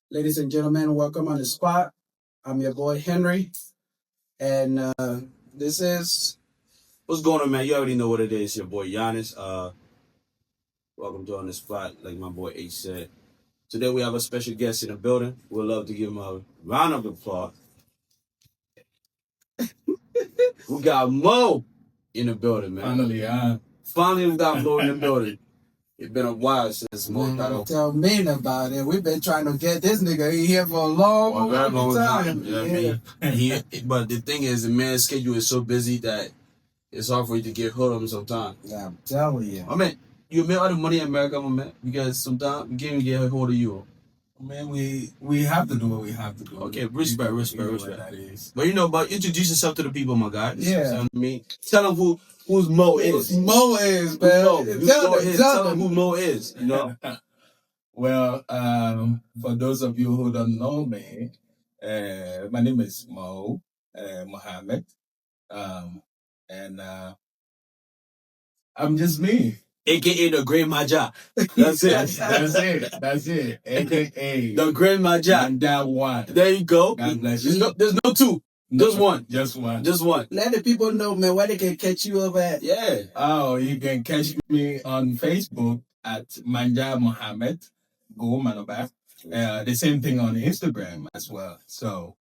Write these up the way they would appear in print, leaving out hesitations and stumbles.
Ladies and gentlemen, welcome on the spot. I'm your boy Henry, and this is What's going on, man? You already know what it is. Your boy Giannis. Welcome to On the Spot, like my boy H said. Today we have a special guest in the building. We'd love to give him a round of applause. We got Mo in the building, man. Finally, we got Mo in the building. It's been a while since Mo got over. tell me about it. We've been trying to get this nigga here for a long, Very long time. You know what I mean? But the thing is, the man's schedule is so busy that it's hard for you to get hold of him sometimes. Yeah, I'm telling you. I mean, you make all the money in America, my man. Because sometimes we can't even get a hold of you. Man, we have to do what we have to do. Okay, respect. That is. But but introduce yourself to the people, my guy. Yeah. You know what I mean? Tell them who's Mo is. Mo is, man. Tell them who Mo is. You know? Well, for those of you who don't know me, my name is Mo Mohammed, and I'm just me. AKA the Great Maja. That's it. That's it. AKA the Great Maja. And that one. There you go. God bless you. There's no two. Just one. Just one. Just one. Let the people know, man, where they can catch you up at. Yeah. Oh, you can catch me on Facebook at Manja Mohammed. Go Manoba. The same thing on Instagram as well. So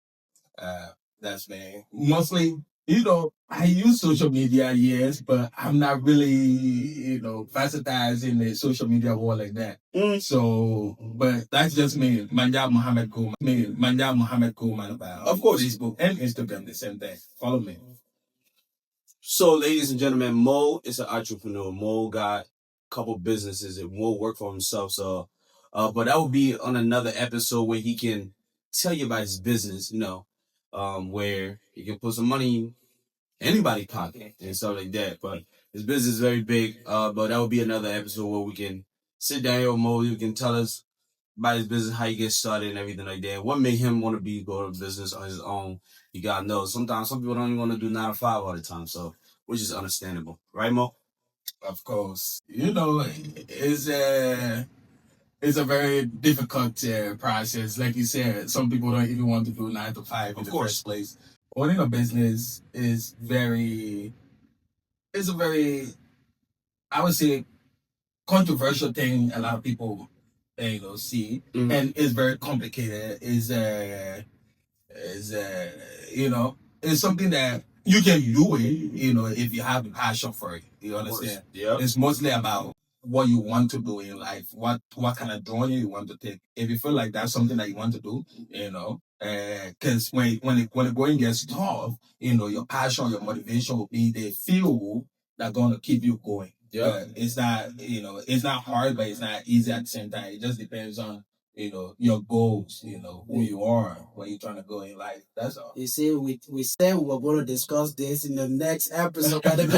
that's me. Mostly, I use social media, yes, but I'm not really, versatile in the social media world like that. So, but that's just me. Manja Mohammed Go. Manja Mohammed Go Manoba. Of course. Facebook and Instagram, the same thing. Follow me. So, ladies and gentlemen, Mo is an entrepreneur. Mo got a couple businesses and Mo work for himself. So, but that will be on another episode where he can tell you about his business, where he can put some money in anybody's pocket and stuff like that. But his business is very big. But that will be another episode where we can sit down here with Mo. You can tell us about his business, how he gets started and everything like that. What made him want to go to business on his own? You gotta know. Sometimes some people don't even want to do 9 to 5 all the time. So, which is understandable. Right, Mo? Of course. It's a very difficult process. Like you said, some people don't even want to do 9 to 5 in the first place. Owning a business is a very, I would say, controversial thing a lot of people, see. Mhm. And it's very complicated. It's something that you can do it, if you have a passion for it. You understand? Yeah. It's mostly about what you want to do in life, what kind of journey you want to take. If you feel like that's something that you want to do, because when the going gets tough, your passion, your motivation will be the fuel that's gonna keep you going. Yeah. It's not, it's not hard, but it's not easy at the same time. It just depends on your goals, who you are, where you're trying to go in life. That's all. You see, we said we were going to discuss this in the next episode, but the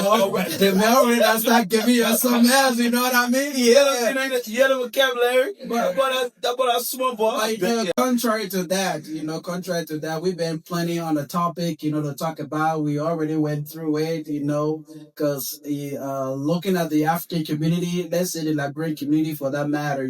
memory does not give me some else, you know what I mean? Yeah. The vocabulary. But I small boy. But, contrary to that, we've been plenty on the topic, to talk about. We already went through it, because looking at the African community, let's say the Liberian community for that matter,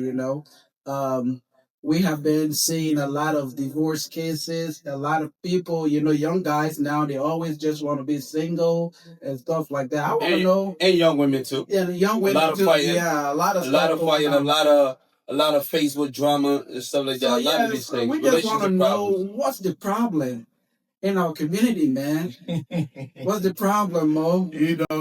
we have been seeing a lot of divorce cases, a lot of people, young guys now, they always just want to be single and stuff like that. I want to know. And young women too. Yeah, the young women A lot of too. fighting. Yeah, a lot of fighting, a lot of Facebook drama and stuff like that. So, a lot of these things. we just want to Relationship know problems. what's the problem in our community, man. What's the problem, Mo?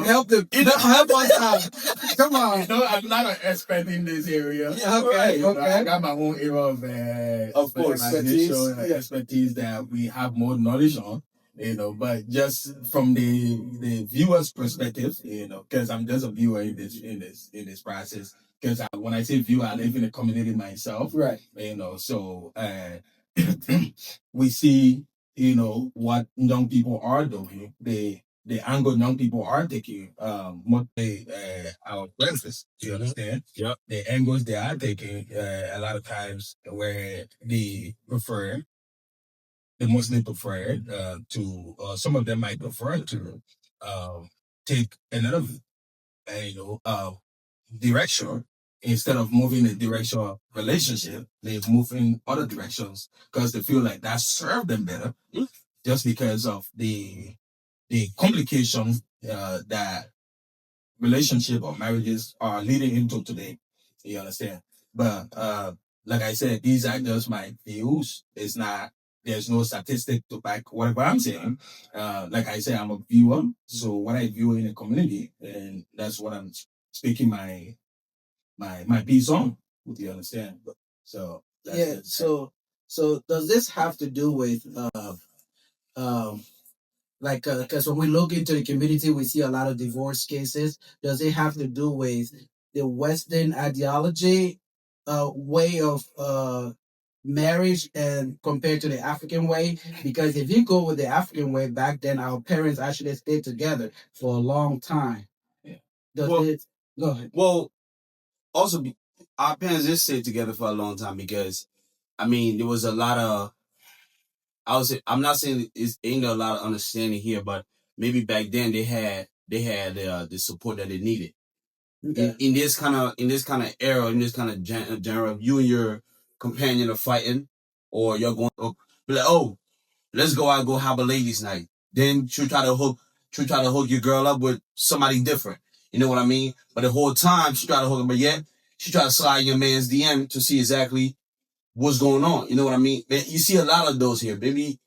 Help us out. Come on. I'm not an expert in this area. Yeah, okay. I got my own area of course, expertise that we have more knowledge on. But just from the viewer's perspective, because I'm just a viewer in this process. Because when I say viewer, I live in a community myself. Right. So we see, what young people are doing. The angle young people are taking, our breakfast. Do you understand? Yep. The angles they are taking, a lot of times where they mostly prefer to, some of them might prefer to take another, direction instead of moving in the direction of relationship, they move in other directions because they feel like that served them better, just because of the complication that relationship or marriages are leading into today. You understand? But like I said, these are just my views. It's not. There's no statistic to back whatever I'm saying. Like I said, I'm a viewer, so what I view in the community, and that's what I'm speaking my piece on. Do you understand? So that's Yeah. it. So does this have to do with um like because when we look into the community, we see a lot of divorce cases. Does it have to do with the Western ideology way of marriage and compared to the African way? Because if you go with the African way, back then our parents actually stayed together for a long time. Yeah. Does Well, it go ahead? Well, also, our parents did stay together for a long time because, I mean, there was a lot of, I would say, I'm not saying it's ain't a lot of understanding here, but maybe back then they had the support that they needed. Okay. In this kind of era, in this kind of genre, you and your companion are fighting, or you're going to be like, oh, let's go out and go have a ladies' night. Then she'll try to hook your girl up with somebody different. You know what I mean? But the whole time she try to hook up, but yet she try to slide in your man's DM to see exactly what's going on. You know what I mean? Man, you see a lot of those here. Maybe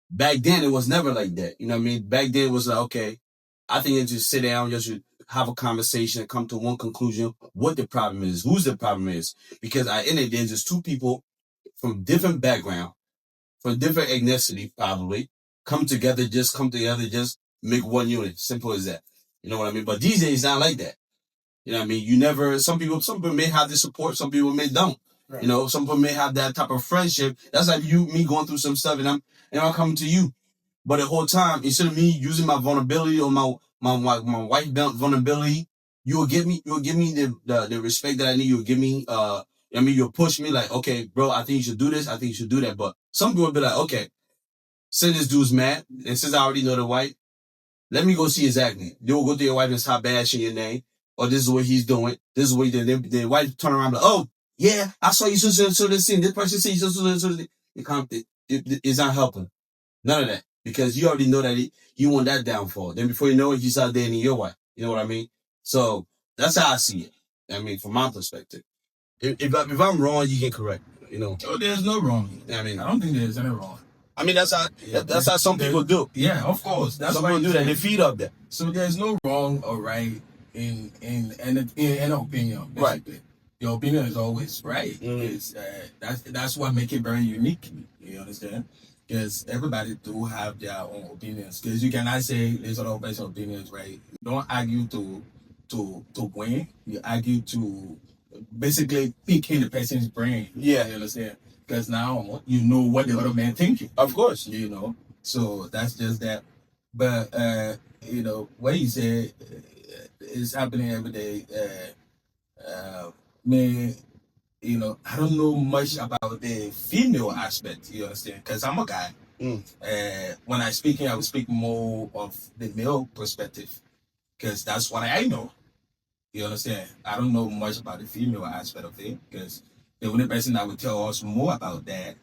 back then it was never like that. You know what I mean? Back then it was like, okay, I think you just sit down, just have a conversation and come to one conclusion, what the problem is, who's the problem is. Because at the end of the day, there's just two people from different background, from different ethnicity, probably, come together, just make one unit. Simple as that. You know what I mean? But these days, it's not like that. You know what I mean? Some people may have the support, some people may don't. Right. You know, some people may have that type of friendship. That's like me going through some stuff and I'm coming to you. But the whole time, instead of me using my vulnerability or my white vulnerability, you'll give me the respect that I need. You'll give me, you'll push me like, okay, bro, I think you should do this. I think you should do that. But some people will be like, okay, since this dude's mad, and since I already know the white, let me go see exactly. You'll go to your wife and stop bashing your name. Or this is what he's doing. This is what he did. The wife turn around like, oh, yeah, I saw you so this thing. This person said you so it's not helping. None of that. Because you already know that you want that downfall. Then before you know it, you start dating your wife. You know what I mean? So that's how I see it. I mean, from my perspective. If I'm wrong, you can correct me, you know. Oh, there's no wrong. I mean, I don't think there's any wrong. I mean, that's how some people do. Yeah, of course. That's some why people do that. They feed up that. So there's no wrong or right in an opinion. Basically. Right. Your opinion is always right. Mm-hmm. It's, that's what makes it very unique. You understand? Because everybody do have their own opinions. Because you cannot say there's a lot of personal opinions, right? You don't argue to win. You argue to basically pick in the person's brain. Yeah. You understand? Because now you know what the other man thinking. Of course. You know. So that's just that. But you know, what you said is happening every day. Man, you know, I don't know much about the female aspect, you understand? Because I'm a guy. When I speaking, I will speak more of the male perspective. Because that's what I know. You understand? I don't know much about the female aspect of it. Because the only person that would tell us more about that,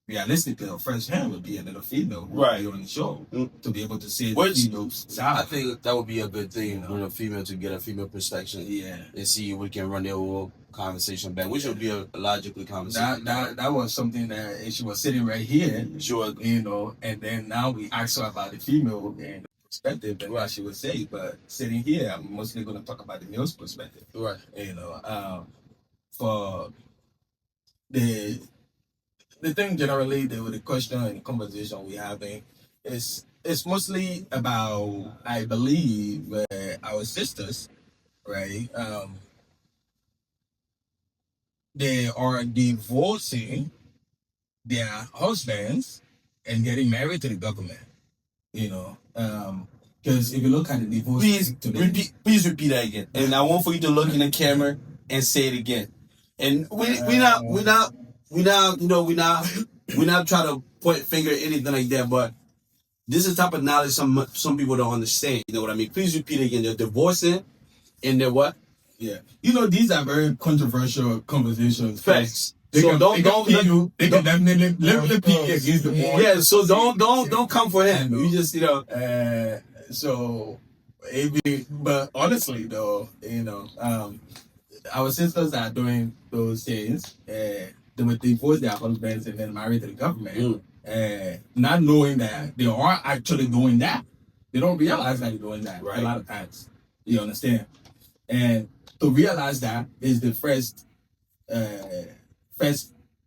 realistically, or firsthand, would be another female who would be on the show to be able to see the female side. I think that would be a good thing, for a female to get a female perspective. Yeah. And see if we can run their whole conversation back, which would be a logical conversation. That was something that she was sitting right here. Sure. You know, and then now we asked her about the female and perspective and what she would say. But sitting here, I'm mostly going to talk about the male's perspective. Right. You know, for the thing generally, the question and the conversation we're having is mostly about, I believe, our sisters, right? They are divorcing their husbands and getting married to the government. You know, because if you look at the divorce, please repeat that again. And I want for you to look in the camera and say it again. And we're not trying to point finger at anything like that, but this is the type of knowledge some people don't understand. You know what I mean? Please repeat it again. They're divorcing and they're what? Yeah. You know, these are very controversial conversations. Facts. They So can, don't they can pit you. They can definitely pit you against the wall. yeah. So don't come for him. You just So maybe, but honestly though, our sisters are doing those things. They would divorce their husbands and then marry to the government. Not knowing that they are actually doing that. They don't realize that they're doing that a lot of times. You understand? And to realize that is the first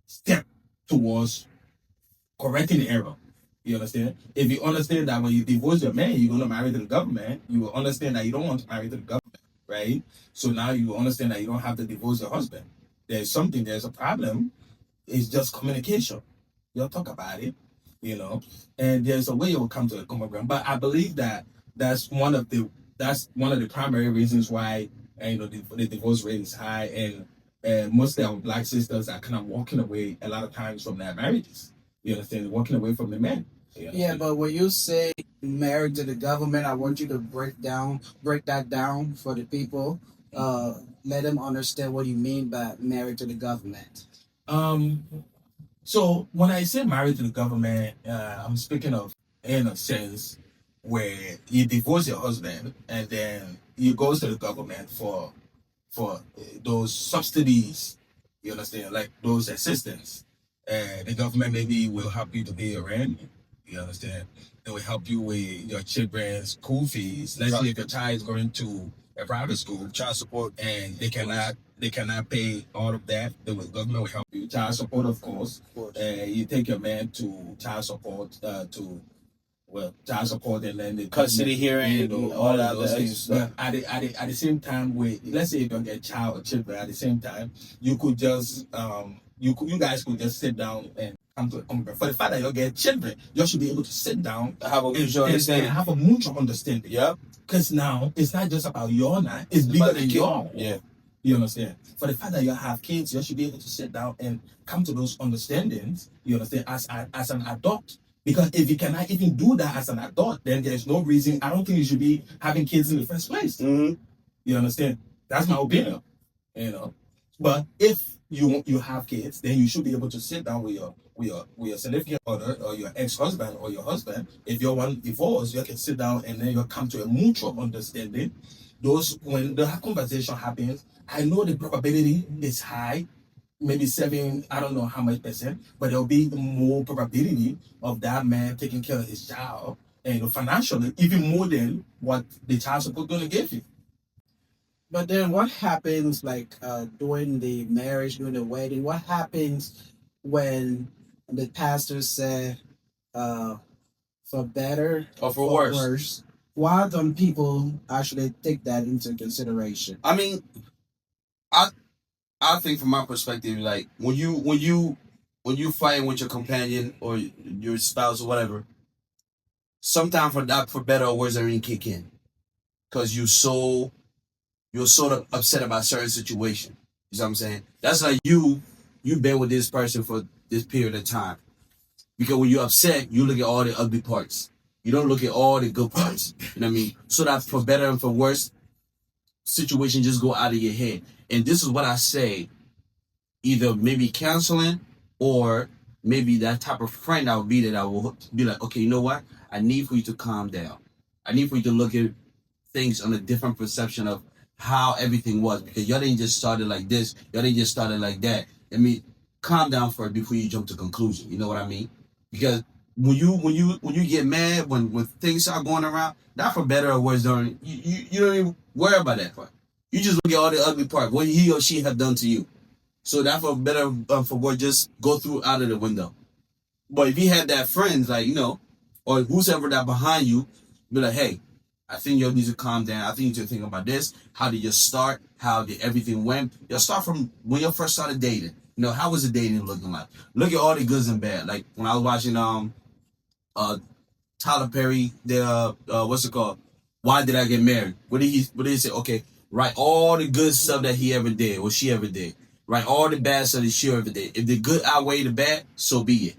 step towards correcting the error. You understand? If you understand that when you divorce your man, you're gonna marry to the government, you will understand that you don't want to marry to the government, right? So now you understand that you don't have to divorce your husband. There's a problem. It's just communication. You'll talk about it, and there's a way it will come to a common ground. But I believe that that's one of the primary reasons why the divorce rate is high, and most of our black sisters are kind of walking away a lot of times from their marriages. You understand? Walking away from the men. Yeah, but when you say married to the government, I want you to break that down for the people. Let them understand what you mean by married to the government. So when I say married to the government, I'm speaking of in a sense where you divorce your husband and then you go to the government for those subsidies. You understand, like those assistance. The government maybe will help you to pay your rent. You understand? They will help you with your children's school fees. Let's say if your child is going to a private school, child support, and they cannot pay all of that. The government will help you. Child support, of course. You take your man to child support child support, and then the custody hearing, all that those things. stuff. But at the same time, let's say you don't get child or children, at the same time, you could just you guys could just sit down and come to a compromise. For the fact that you get children, you should be able to sit down, have a mutual understanding. Have a mutual understanding. Yep. Because now it's not just about your night; it's bigger than your. Yeah. You understand? For the fact that you have kids, you should be able to sit down and come to those understandings. You understand? As an adult. Because if you cannot even do that as an adult, then there's no reason. I don't think you should be having kids in the first place. Mm-hmm. You understand? That's my opinion. But if you have kids, then you should be able to sit down with your significant other or your ex-husband or your husband. If you're one divorce, you can sit down and then you come to a mutual understanding. When the conversation happens, I know the probability is high. Maybe 7, I don't know how much %, but there'll be more probability of that man taking care of his child and financially, even more than what the child support going to give you. But then what happens during the marriage, during the wedding? What happens when the pastor said for better or for worse? Why don't people actually take that into consideration? I mean, I think from my perspective, like when you fight with your companion or your spouse or whatever, sometimes for better or worse, everything kick in, because you're sort of upset about certain situation. You know what I'm saying? That's like you've been with this person for this period of time, because when you're upset, you look at all the ugly parts. You don't look at all the good parts. You know what I mean? So that for better and for worse, situation just go out of your head. And this is what I say, either maybe counseling or maybe that type of friend I would be that I will be like, okay, you know what? I need for you to calm down. I need for you to look at things on a different perception of how everything was, because y'all didn't just start it like this. Y'all didn't just start it like that. I mean, calm down first before you jump to conclusion. You know what I mean? Because when you get mad, when things start going around, not for better or worse, you don't even worry about that part. You just look at all the ugly part, what he or she have done to you. So that for better for worse, just go through out of the window. But if you had that friends, or who's ever that behind you, be like, hey, I think you need to calm down. I think you need to think about this. How did you start? How did everything went? You'll start from when you first started dating. How was the dating looking like? Look at all the goods and bad. Like when I was watching Tyler Perry, what's it called? Why Did I Get Married? What did he say? Okay, write all the good stuff that he ever did or she ever did. Write all the bad stuff that she ever did. If the good outweigh the bad, so be it.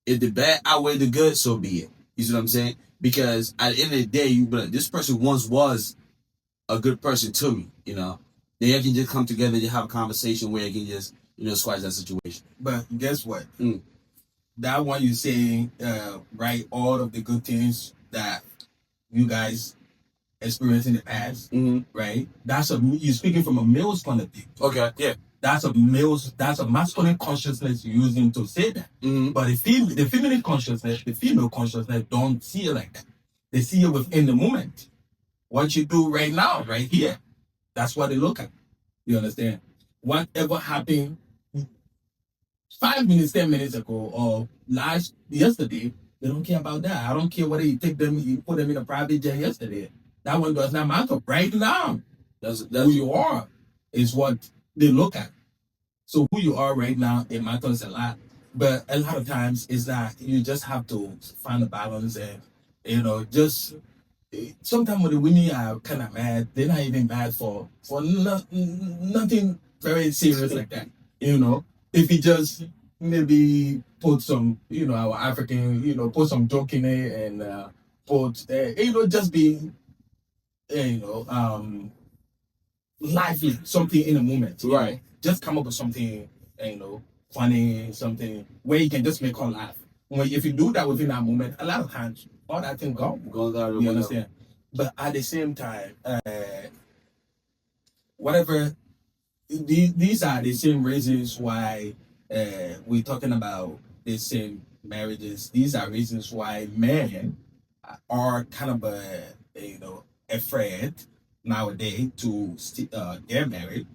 If the bad outweigh the good, so be it. You see what I'm saying? Because at the end of the day, you be like, this person once was a good person to me, they can just come together to have a conversation where it can just, squash that situation. But guess what? Mm. That one you saying, right? All of the good things that you guys experienced in the past, right? You're speaking from a male's point of view. Okay, yeah. That's a masculine consciousness using to say that. But the feminine consciousness, the female consciousness don't see it like that. They see it within the moment. What you do right now, right here, that's what they look at. You understand? Whatever happened 5 minutes, 10 minutes ago, or yesterday, they don't care about that. I don't care whether you put them in a private jet yesterday. That one does not matter. Right now, that's who you are is what they look at. So who you are right now, it matters a lot. But a lot of times is that you just have to find a balance and, just sometimes when the women are kind of mad, they're not even mad for nothing very serious like that. If you just maybe put some, our African, put some joke in it and just be, lively, something in a moment. Right. Just come up with something, funny, something where you can just make her laugh. If you do that within that moment, a lot of times, all that thing goes out. You understand? But at the same time, whatever, these are the same reasons why we're talking about the same marriages. These are reasons why men are kind of afraid nowadays to get married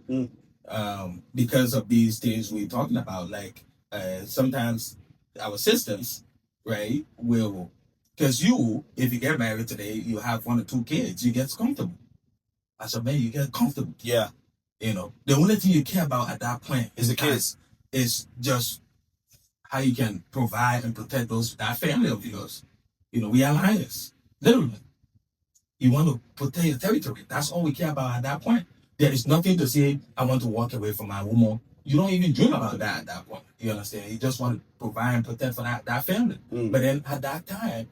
because of these things we're talking about. Like sometimes our sisters, right, will, because if you get married today, you have 1 or 2 kids, you get comfortable. As a man, you get comfortable. Yeah. The only thing you care about at that point is the kids. Is just how you can provide and protect that family of yours. We are lions, literally. You want to protect your territory. That's all we care about at that point. There is nothing to say, I want to walk away from my woman. You don't even dream about that at that point. You understand? You just want to provide and protect for that family. But then at that time,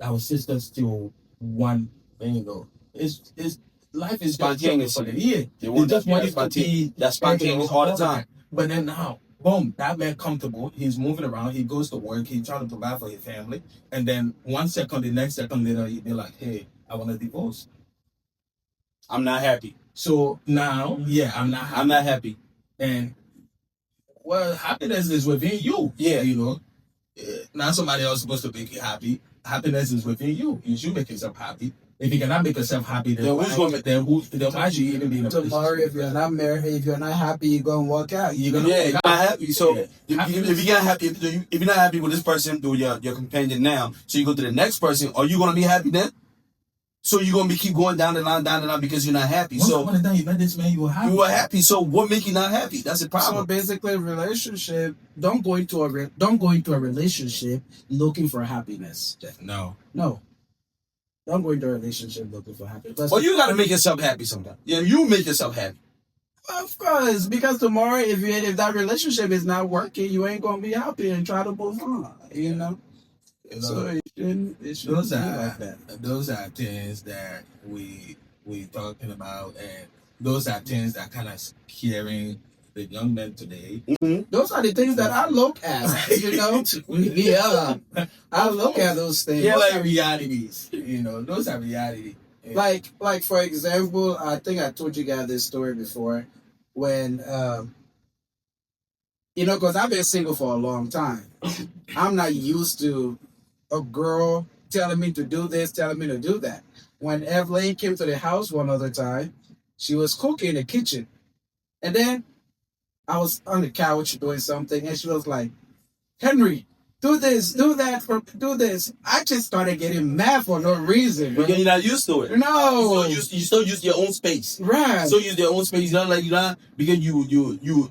our sisters still want, it's life is spontaneous. For them. Yeah. They just want it to be that spontaneous all the time. But then now, boom, that man comfortable. He's moving around. He goes to work. He's trying to provide for his family. And then the next second later, he'd be like, hey, I want a divorce. I'm not happy. So now, I'm not happy. I'm not happy. And, well, happiness is within you. Yeah. Not somebody else supposed to make you happy. Happiness is within you. You should make yourself happy. If you cannot make yourself happy, then why should you even be in a position? Tomorrow, if you're not married, if you're not happy, you're gonna walk out. You're not happy. So if you're not happy, if you're not happy with this person, or your companion now, so you go to the next person, are you gonna be happy then? So you're gonna keep going down the line because you're not happy. Once upon a time, you met this man, you were happy. You were happy. So what make you not happy? That's the problem. So basically, relationship. Don't go into a relationship looking for happiness. No. Don't go into a relationship looking for happiness. Well, you gotta make yourself happy sometimes. Yeah, you make yourself happy. Of course, because tomorrow, if that relationship is not working, you ain't gonna be happy and try to move on. So it shouldn't be like that. Those are things that we talking about, and those are things that kind of scaring the young men today. Those are the things that I look at. I look at those things. Yeah, like realities. Those are reality. Like for example, I think I told you guys this story before, when because I've been single for a long time. I'm not used to a girl telling me to do this, telling me to do that. When Evelyn came to the house one other time, she was cooking in the kitchen. And then I was on the couch doing something, and she was like, Henry, do this, do that, do this. I just started getting mad for no reason. Because you're not used to it. No. You still use your own space. Right. So use your own space. Because you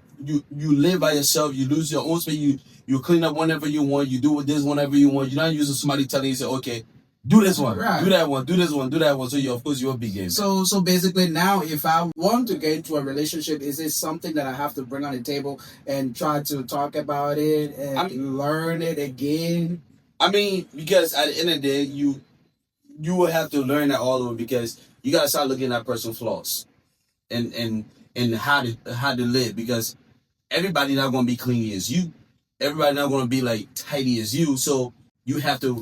live by yourself. You lose your own space. You clean up whenever you want. You do this whenever you want. You're not using somebody telling you, say, okay, do this one, right, do that one, do this one, do that one. So of course you're big game. So basically now, if I want to get into a relationship, is it something that I have to bring on the table and try to talk about it and learn it again? I mean, because at the end of the day, you will have to learn that all over, because you gotta start looking at personal flaws. and how to live, because everybody not gonna be clean as you. Everybody not gonna be like tidy as you. So you have to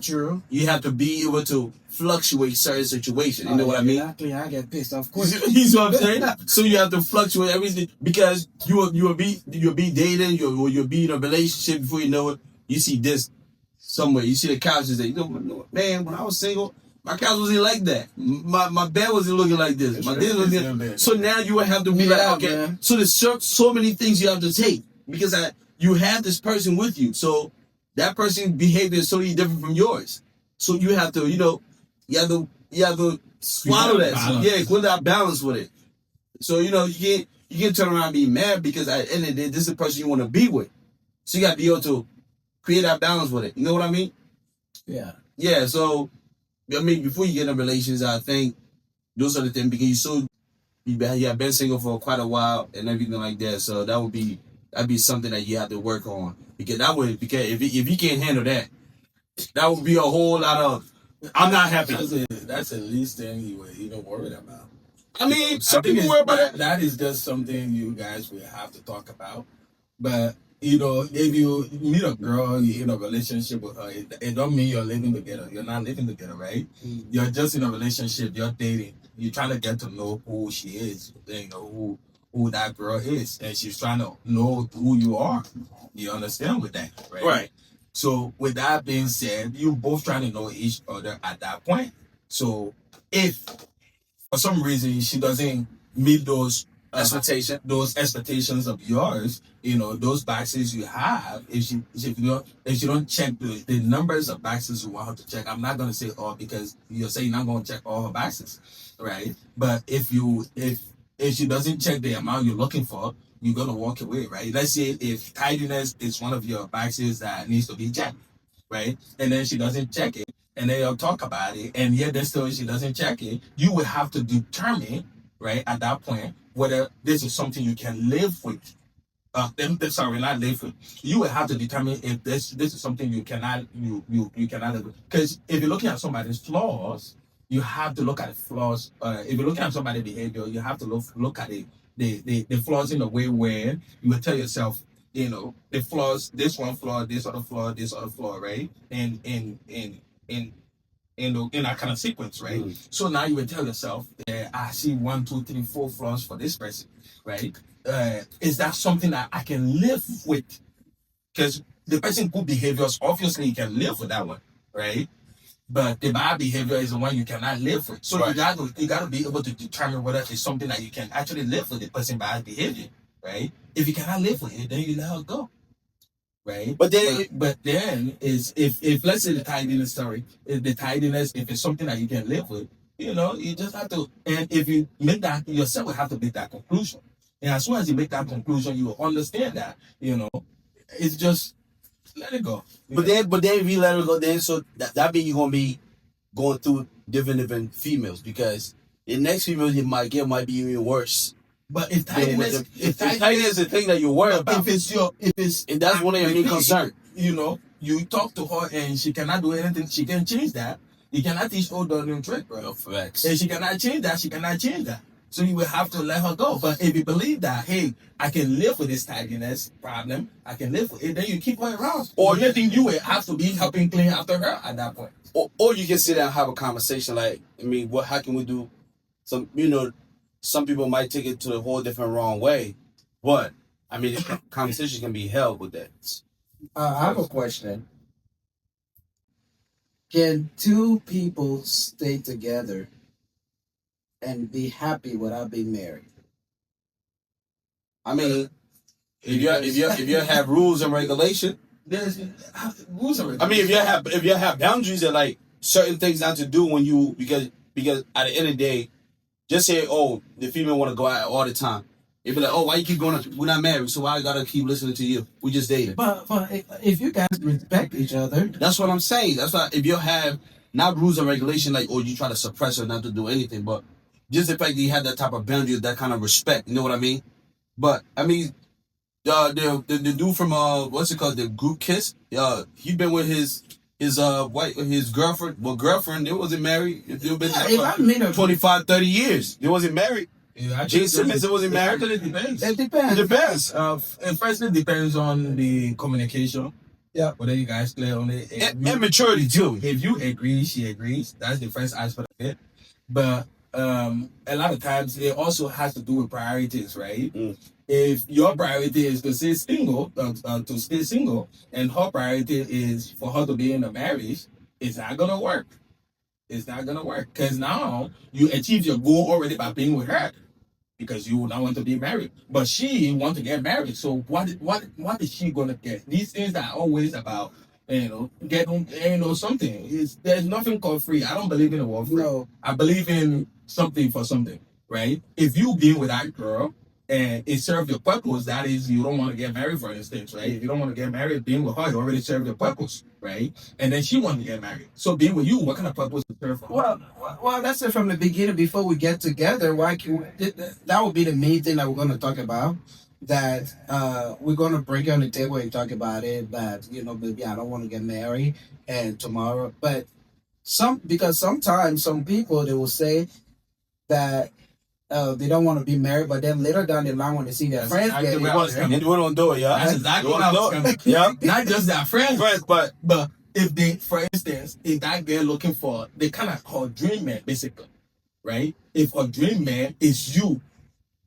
be able to fluctuate certain situations. You know what I mean? Exactly. I get pissed, of course. You know what I'm saying? So you have to fluctuate everything, because you'll be dating, you'll be in a relationship before you know it. You see this somewhere. You see the couches that, you know, man, when I was single, my couch wasn't like that. My bed wasn't looking like this. My bed wasn't. So now you would have to be like, okay. Man. So there's so many things you have to take, because you have this person with you. So that person's behavior is totally different from yours. So you have to, you have to swallow that. Yeah, put that balance with it. So you can't turn around and be mad, because at the end of the day, this is the person you want to be with. So you got to be able to create that balance with it. You know what I mean? Yeah. Yeah. So I mean, before you get in relations, I think those are the things, because you have been single for quite a while and everything like that. So that'd be something that you have to work on, because if you can't handle that, that would be a whole lot of, I'm not happy. That's the least thing you were even worried about. I mean, some people worry about that. That is just something you guys will have to talk about. But if you meet a girl, you're in a relationship with her, it don't mean you're living together. You're not living together, right? Mm-hmm. You're just in a relationship. You're dating. You're trying to get to know who she is. Who that girl is, and she's trying to know who you are. You understand with that, right? Right. So with that being said, you both trying to know each other at that point. So if for some reason she doesn't meet those expectations of yours, those boxes you have, if you don't check the numbers of boxes you want her to check, I'm not gonna say all, because you're saying you're not gonna check all her boxes, right? But if she doesn't check the amount you're looking for, you're gonna walk away, right? Let's say if tidiness is one of your boxes that needs to be checked, right? And then she doesn't check it, and then you'll talk about it, and yet then still she doesn't check it. You will have to determine, right, at that point, whether this is something you can live with. Not live with. You will have to determine if this is something you cannot live with. Because if you're looking at somebody's flaws, you have to look at the flaws. If you're looking at somebody's behavior, you have to look at the flaws in a way where you will tell yourself, the flaws, this one flaw, this other flaw, right? In that kind of sequence, right? Mm. So now you will tell yourself, I see 1, 2, 3, 4 flaws for this person, right? Is that something that I can live with? Because the person good behaviors, obviously you can live with that one, right? But the bad behavior is the one you cannot live with. So you got to be able to determine whether it's something that you can actually live with the person bad behavior, right? If you cannot live with it, then you let her go, right? But then, if let's say the tidiness, if it's something that you can live with, you just have to. And if you make that, yourself will have to make that conclusion. And as soon as you make that conclusion, you will understand that, it's just. Let it go. But then if you let her go, then so that means you're gonna be going through different females, because the next female you might get might be even worse. But if tidiness is the thing that you worry about, and that's one of your main concerns. You talk to her and she cannot do anything. She can change that. You cannot teach old dog new trick, bro. No, facts. And she cannot change that. She cannot change that. So you will have to let her go. But if you believe that, hey, I can live with this tidiness problem, I can live with it, then you keep her around. Or you think you will have to be helping clean after her at that point. Or you can sit down and have a conversation like, how can we do some, some people might take it to a whole different wrong way. But, conversation can be held with that. I have a question. Can two people stay together and be happy without being married? If you have rules and regulation, there's rules and regulations. if you have boundaries that like certain things not to do when you because at the end of the day, just say, the female want to go out all the time. It'd be like, why you keep going? We're not married, so why I gotta keep listening to you? We just dated. But if you guys respect each other, that's what I'm saying. That's why if you have not rules and regulation, like, you try to suppress her not to do anything, but just the fact that you have that type of boundary, that kind of respect, you know what I mean? But the dude from what's it called, the group Kiss, he been with his girlfriend. Well, girlfriend, they wasn't married. They've been if I meet her 25, 30 years. They wasn't married. Yeah, Gene Simmons wasn't married. Actually, it depends. It It depends. depends. It firstly depends on the communication. Yeah. Whether you guys clear on it. And maturity too. If you agree, she agrees. That's the first aspect of it. But a lot of times it also has to do with priorities, right? Mm. If your priority is to stay single, and her priority is for her to be in a marriage, it's not gonna work. It's not gonna work because now you achieve your goal already by being with her because you now want to be married, but she want to get married. So what is she gonna get? These things are always about getting something. There's nothing called free. I don't believe in the word free. No. I believe in something for something, right? If you being with that girl and it serves your purpose, that is, you don't want to get married, for instance, right? If you don't want to get married, being with her, you already served your purpose, right? And then she wants to get married. So being with you, what kind of purpose to serve for her? Well, that's it from the beginning. Before we get together, why can that would be the main thing that we're going to talk about. That we're going to bring it on the table and talk about it. That baby, I don't want to get married, and tomorrow, but because sometimes some people they will say that they don't want to be married, but then later down the line when they see their friends exactly get where I was married, coming. We don't do it, yeah. That's exactly We what I don't was do it. coming. Yeah. Not just their friends, Friends, but but if they, for instance, if that girl looking for, they kind of her dream man, basically, right? If her dream man is you,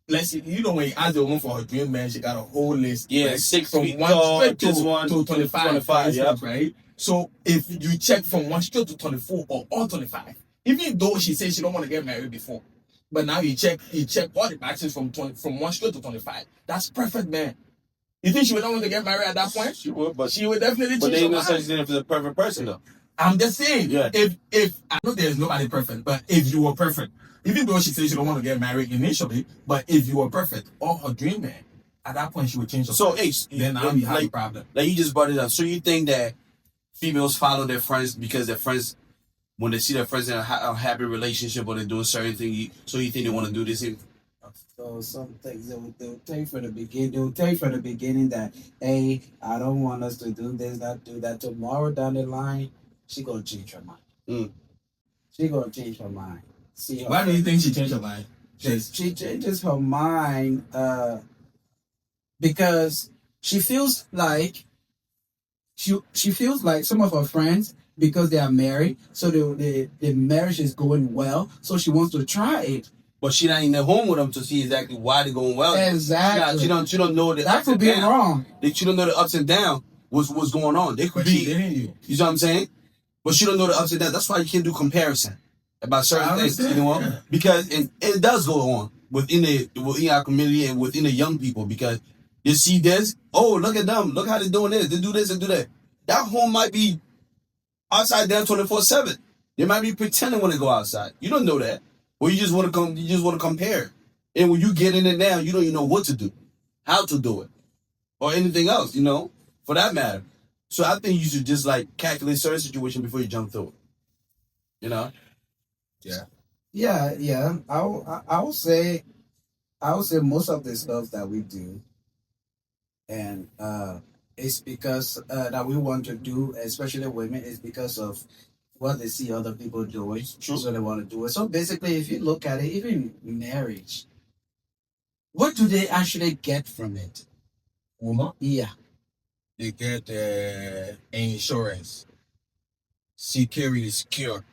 let's say, when you ask the woman for her dream man, she got a whole list. yeah, right? 6 From feet 1 tall, straight this one to 25, 25, yeah. right? So if you check from 1 straight to 24 or all 25, even though she says she don't want to get married before, but now you check all the boxes from 1 straight to 25. That's perfect, man. You think she would not want to get married at that point? she would, but She would definitely but change they her ain't no mind. such thing as a perfect person though. I'm just saying, Yeah. if I know there's nobody perfect, but if you were perfect, even though she says she don't want to get married initially, but if you were perfect or her dream man, at that point she would change her So mind. Ace, Then now you have a like, problem. like you just brought it up. So you think that females follow their friends because their friends, when they see their friends in a happy relationship or they're doing certain things, so you think they want to do this? so some things they'll tell you from the beginning. They'll tell you from the beginning that, hey, I don't want us to do this, not do that. Tomorrow down the line, she gonna change her mind. Mm. She gonna change her mind. See her. Why do you think she changed her mind? She changes her mind because she feels like she feels like some of her friends, because they are married, so the marriage is going well, so she wants to try it. But she not in the home with them to see exactly why they're going well. Exactly. She don't know the That ups could and be downs. wrong. She don't know the ups and downs. What's going on? They could But she be. dating you. You know what I'm saying? But she don't know the ups and downs. That's why you can't do comparison about certain I things. understand. You know, because it does go on within our community and within the young people. Because you see this, oh, look at them, look how they're doing this, they do this and do that. That home might be outside down 24/7. They might be pretending when they go outside. You don't know that. Or you just want to compare. And when you get in it now, you don't even know what to do, how to do it, or anything else, for that matter. So I think you should just calculate certain situation before you jump through it. Yeah. I would say most of the stuff that we do, and it's because that we want to do, especially women, is because of what they see other people doing, True. so they want to do it. So basically, if you look at it, even marriage, what do they actually get from it? Woman, Yeah. they get insurance. Secure,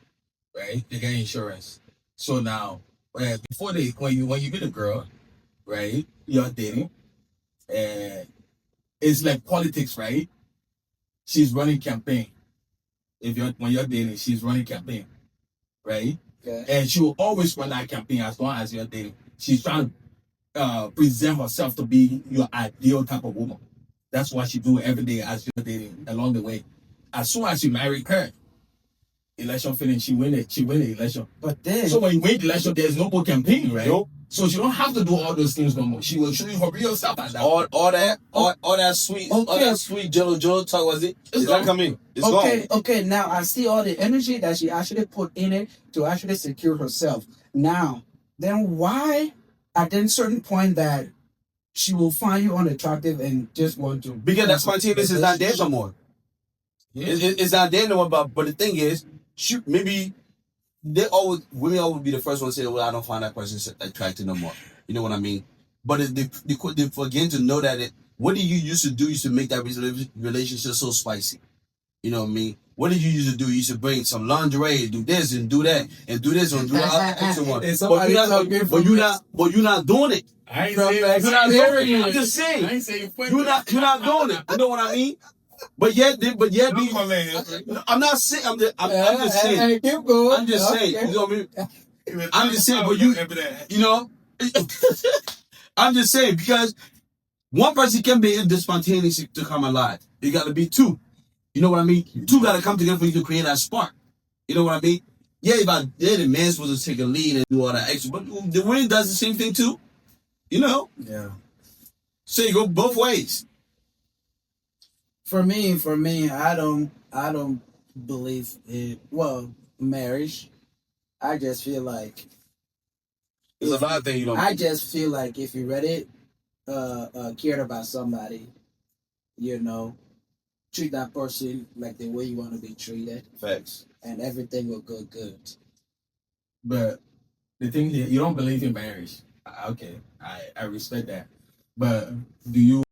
right? They get insurance. So now, before when you meet a girl, right? You're dating, it's like politics, right? She's running campaign. When you're dating, she's running campaign, right? Okay. And she will always run that campaign as long as you're dating. She's trying to present herself to be your ideal type of woman. That's what she do every day as you're dating along the way. As soon as you marry her, election finish, she win the election. But then, So when you win the election, there's no more campaign, right? Nope. So she don't have to do all those things no more. She will show you her real self at that. All that sweet Jello talk, was it? It's Is that gone. coming? It's okay. Now I see all the energy that she actually put in it to actually secure herself. Now, then why, at then certain point that she will find you unattractive and just want to, Because that spontaneous is not there no more. Yeah. It's not there no more. But the thing is, shoot, maybe women always be the first one to say, well, I don't find that person attractive no more. You know what I mean? But they forget to know that what did you used to do used to make that relationship so spicy? You know what I mean? What did you used to do? You used to bring some lingerie, do this and do that, and do this and do that. But you're not doing it. I ain't From saying the you're not doing it. experience. I'm just saying. I ain't saying You're not doing it. You know what I mean? But yet, Come on, man. I'm not saying. I'm just saying. Hey, keep going. I'm just saying. Okay. You know what I mean? I'm just saying. But you know, I'm just saying because one person can be in this spontaneous to come alive. You got to be two. You know what I mean? Two got to come together for you to create that spark. You know what I mean? Yeah, the man's supposed to take a lead and do all that extra, but the women does the same thing too. You know? Yeah. So you go both ways. For me, I don't believe in marriage. I just feel like There's a lot of things you don't. I just feel like if you read it, cared about somebody, you know, treat that person like the way you want to be treated, Facts. and everything will go good. But the thing here, you don't believe in marriage. Okay, I respect that. But do you